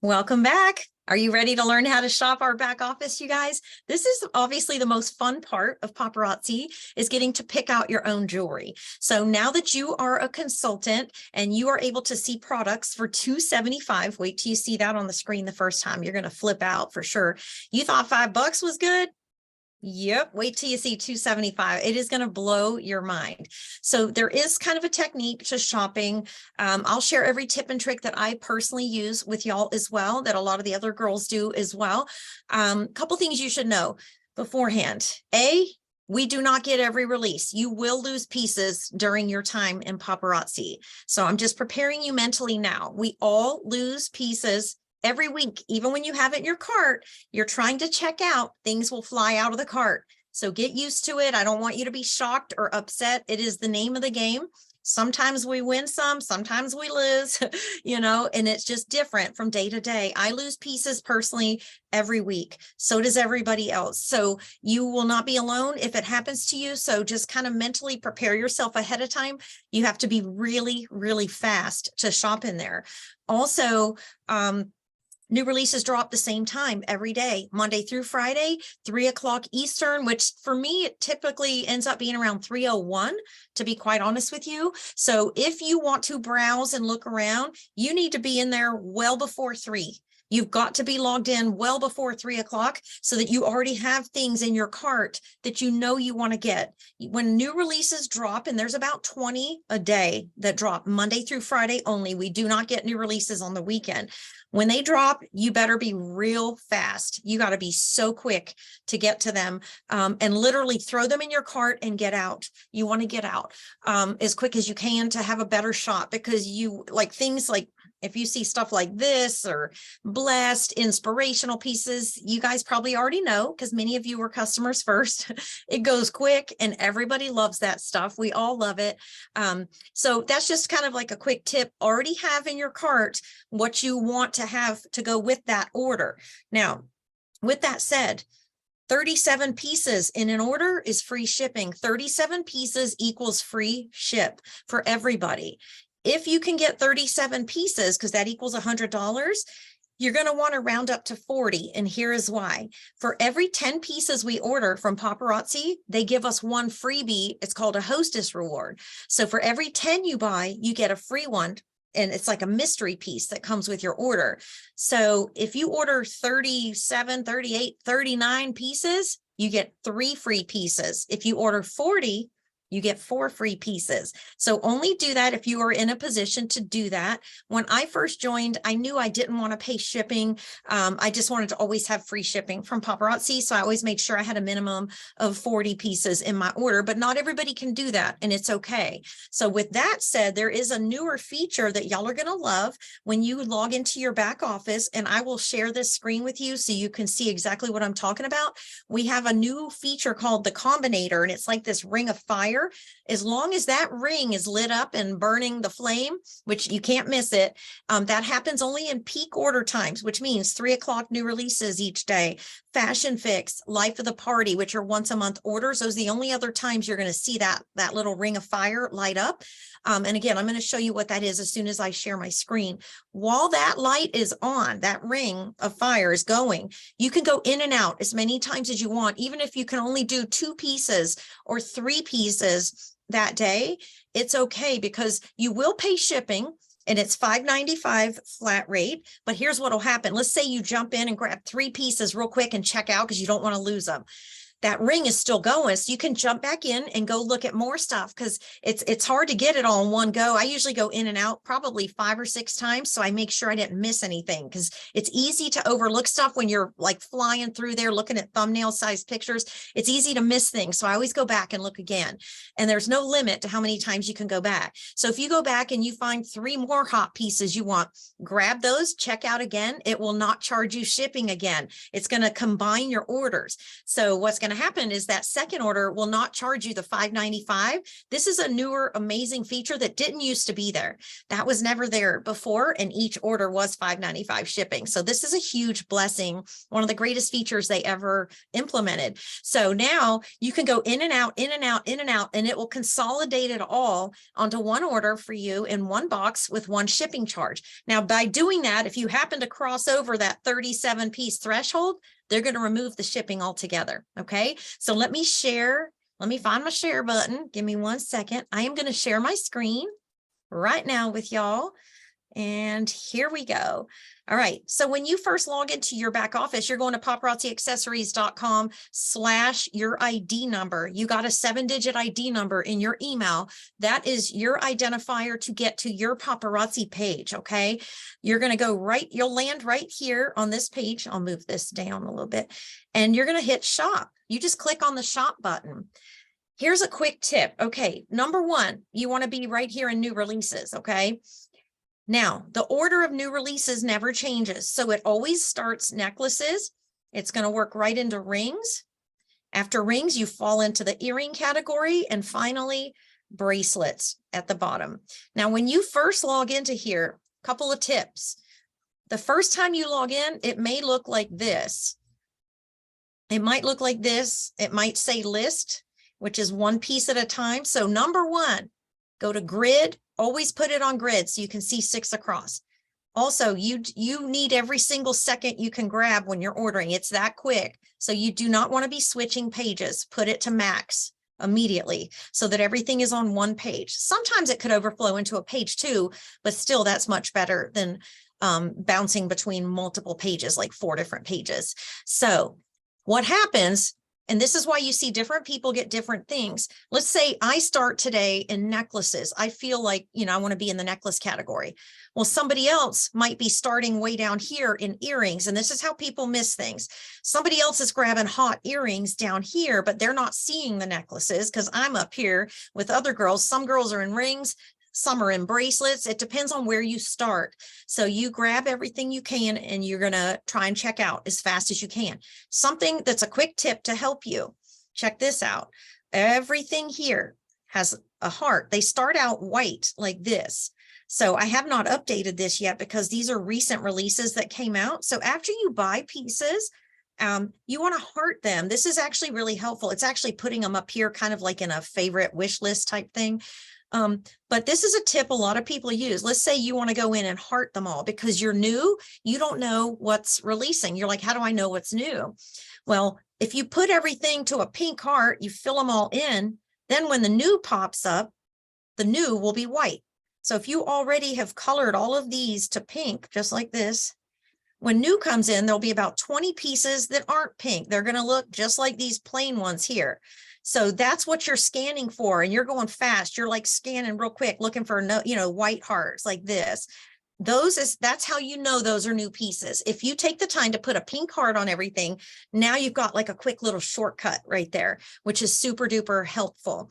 Welcome back. Are you ready to learn how to shop our back office, you guys? This is obviously the most fun part of Paparazzi, is getting to pick out your own jewelry. So now that you are a consultant and you are able to see products for $275, wait till you see that on the screen the first time. You're going to flip out for sure. You thought $5 was good? Yep. Wait till you see $275. It is going to blow your mind. So there is kind of a technique to shopping. I'll share every tip and trick that I personally use with y'all as well, that a lot of the other girls do as well. Couple things you should know beforehand. We do not get every release. You will lose pieces during your time in Paparazzi. So I'm just preparing you mentally now. We all lose pieces every week. Even when you have it in your cart, you're trying to check out, things will fly out of the cart. So get used to it. I don't want you to be shocked or upset. It is the name of the game. Sometimes we win some, sometimes we lose, and it's just different from day to day. I lose pieces personally every week. So does everybody else. So you will not be alone if it happens to you. So just kind of mentally prepare yourself ahead of time. You have to be really, really fast to shop in there. Also, new releases drop the same time every day, Monday through Friday, 3 o'clock Eastern, which for me, it typically ends up being around 3:01, to be quite honest with you. So if you want to browse and look around, you need to be in there well before 3. You've got to be logged in well before 3 o'clock so that you already have things in your cart that you want to get. When new releases drop, and there's about 20 a day that drop Monday through Friday only, we do not get new releases on the weekend. When they drop, you better be real fast. You got to be so quick to get to them, and literally throw them in your cart and get out. You want to get out as quick as you can to have a better shot, because you like things like, if you see stuff like this or blessed inspirational pieces, you guys probably already know, because many of you were customers first. It goes quick and everybody loves that stuff. We all love it. So that's just kind of like a quick tip. Already have in your cart what you want to have to go with that order. Now, with that said, 37 pieces in an order is free shipping. 37 pieces equals free ship for everybody. If you can get 37 pieces, because that equals $100, you're going to want to round up to 40. And here is why. For every 10 pieces we order from Paparazzi, they give us one freebie. It's called a hostess reward. So for every 10 you buy, you get a free one. And it's like a mystery piece that comes with your order. So if you order 37, 38, 39 pieces, you get 3 free pieces. If you order 40, you get 4 free pieces. So only do that if you are in a position to do that. When I first joined, I knew I didn't want to pay shipping. I just wanted to always have free shipping from Paparazzi. So I always made sure I had a minimum of 40 pieces in my order, but not everybody can do that, and it's okay. So with that said, there is a newer feature that y'all are going to love when you log into your back office, and I will share this screen with you so you can see exactly what I'm talking about. We have a new feature called the Combinator, and it's like this ring of fire. As long as that ring is lit up and burning the flame, which you can't miss it, that happens only in peak order times, which means 3 o'clock new releases each day. Fashion Fix, Life of the Party, which are once a month orders. Those are the only other times you're going to see that little ring of fire light up. And again, I'm going to show you what that is as soon as I share my screen. While that light is on, that ring of fire is going, you can go in and out as many times as you want. Even if you can only do 2 pieces or 3 pieces that day, it's okay, because you will pay shipping. And it's $5.95 flat rate. But here's what will happen. Let's say you jump in and grab 3 pieces real quick and check out because you don't want to lose them. That ring is still going, so you can jump back in and go look at more stuff, because it's hard to get it all in one go. I usually go in and out probably 5 or 6 times, so I make sure I didn't miss anything, because it's easy to overlook stuff when you're like flying through there looking at thumbnail size pictures. It's easy to miss things, so I always go back and look again. And there's no limit to how many times you can go back. So if you go back and you find 3 more hot pieces you want, grab those, check out again. It will not charge you shipping again. It's going to combine your orders. So what's going to going to happen is that second order will not charge you the $5.95. This is a newer, amazing feature that didn't used to be there. That was never there before, and each order was $5.95 shipping. So this is a huge blessing, one of the greatest features they ever implemented. So now you can go in and out, in and out, in and out, and it will consolidate it all onto one order for you in one box with one shipping charge. Now, by doing that, if you happen to cross over that 37-piece threshold, they're going to remove the shipping altogether. Okay, so let me share. Let me find my share button. Give me 1 second. I am going to share my screen right now with y'all. And here we go. All right. So when you first log into your back office, you're going to paparazziaccessories.com/your ID number. You got a 7-digit ID number in your email. That is your identifier to get to your paparazzi page. Okay. You're going to go right. You'll land right here on this page. I'll move this down a little bit, and you're going to hit shop. You just click on the shop button. Here's a quick tip. Okay. Number one, you want to be right here in new releases. Okay. Now, the order of new releases never changes. So it always starts necklaces. It's going to work right into rings. After rings, you fall into the earring category, and finally bracelets at the bottom. Now, when you first log into here, a couple of tips. The first time you log in, it may look like this. It might look like this. It might say list, which is one piece at a time. So number one, go to grid. Always put it on grid so you can see 6 across. Also, you need every single second you can grab when you're ordering. It's that quick. So you do not want to be switching pages. Put it to max immediately so that everything is on one page. Sometimes it could overflow into a page 2, but still that's much better than bouncing between multiple pages, like 4 different pages. So what happens, and this is why you see different people get different things. Let's say I start today in necklaces. I feel like, I want to be in the necklace category. Well, somebody else might be starting way down here in earrings. And this is how people miss things. Somebody else is grabbing hot earrings down here, but they're not seeing the necklaces because I'm up here with other girls. Some girls are in rings. Some are in bracelets. It depends on where you start. So you grab everything you can and you're going to try and check out as fast as you can. Something that's a quick tip to help you. Check this out. Everything here has a heart. They start out white like this. So I have not updated this yet because these are recent releases that came out. So after you buy pieces, you want to heart them. This is actually really helpful. It's actually putting them up here kind of like in a favorite wish list type thing. But this is a tip a lot of people use. Let's say you want to go in and heart them all because you're new. You don't know what's releasing. You're like, how do I know what's new? Well, if you put everything to a pink heart, you fill them all in, then when the new pops up, the new will be white. So if you already have colored all of these to pink, just like this, when new comes in, there'll be about 20 pieces that aren't pink. They're going to look just like these plain ones here. So that's what you're scanning for, and you're going fast. You're like scanning real quick, looking for white hearts like this. That's how you know those are new pieces. If you take the time to put a pink heart on everything, now you've got like a quick little shortcut right there, which is super duper helpful.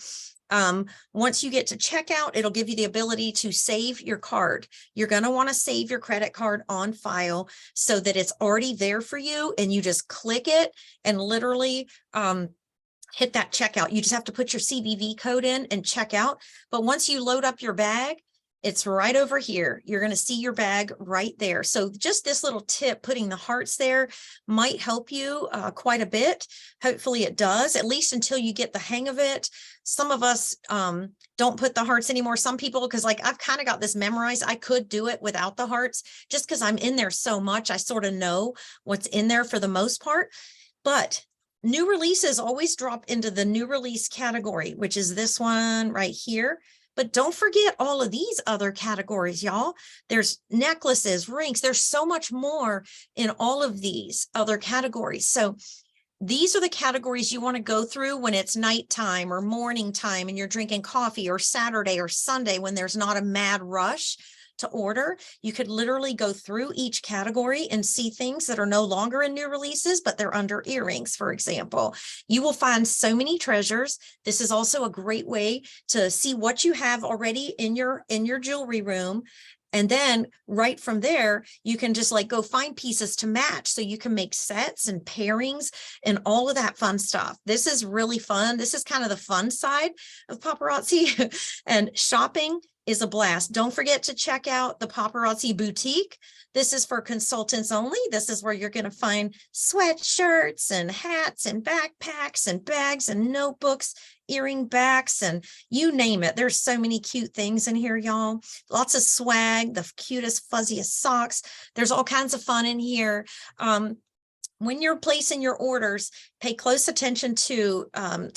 Once you get to checkout, it'll give you the ability to save your card. You're going to want to save your credit card on file so that it's already there for you, and you just click it and literally hit that checkout. You just have to put your CVV code in and check out. But once you load up your bag, it's right over here. You're going to see your bag right there. So just this little tip, putting the hearts there, might help you quite a bit. Hopefully it does, at least until you get the hang of it. Some of us don't put the hearts anymore. Some people, because like I've kind of got this memorized. I could do it without the hearts just because I'm in there so much. I sort of know what's in there for the most part. But new releases always drop into the new release category, which is this one right here. But don't forget all of these other categories, y'all. There's necklaces, rings. There's so much more in all of these other categories. So these are the categories you want to go through when it's nighttime or morning time and you're drinking coffee, or Saturday or Sunday when there's not a mad rush to order. You could literally go through each category and see things that are no longer in new releases, but they're under earrings, for example. You will find so many treasures. This is also a great way to see what you have already in your jewelry room And then right from there, you can just like go find pieces to match. So you can make sets and pairings and all of that fun stuff. This is really fun. This is kind of the fun side of paparazzi. And shopping is a blast. Don't forget to check out the Paparazzi Boutique. This is for consultants only. This is where you're going to find sweatshirts and hats and backpacks and bags and notebooks, earring backs, and you name it. There's so many cute things in here, y'all. Lots of swag, the cutest, fuzziest socks. There's all kinds of fun in here. When you're placing your orders, pay close attention to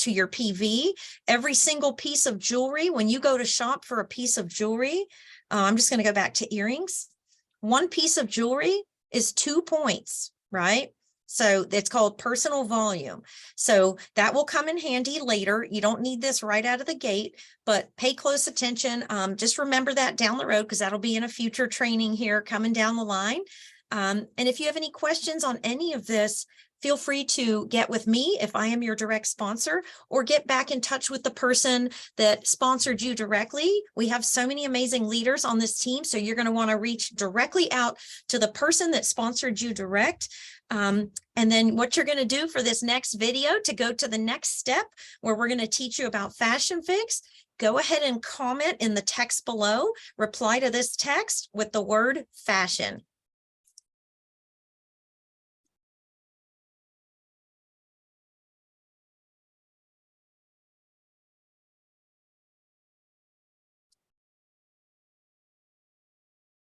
your PV. Every single piece of jewelry, when you go to shop for a piece of jewelry, I'm just going to go back to earrings. One piece of jewelry is 2 points, right? So it's called personal volume. So that will come in handy later. You don't need this right out of the gate, but pay close attention. Just remember that down the road, because that'll be in a future training here coming down the line. And if you have any questions on any of this, feel free to get with me if I am your direct sponsor, or get back in touch with the person that sponsored you directly. We have so many amazing leaders on this team, so you're going to want to reach directly out to the person that sponsored you direct. And then what you're going to do for this next video to go to the next step where we're going to teach you about Fashion Fix, go ahead and comment in the text below, reply to this text with the word fashion.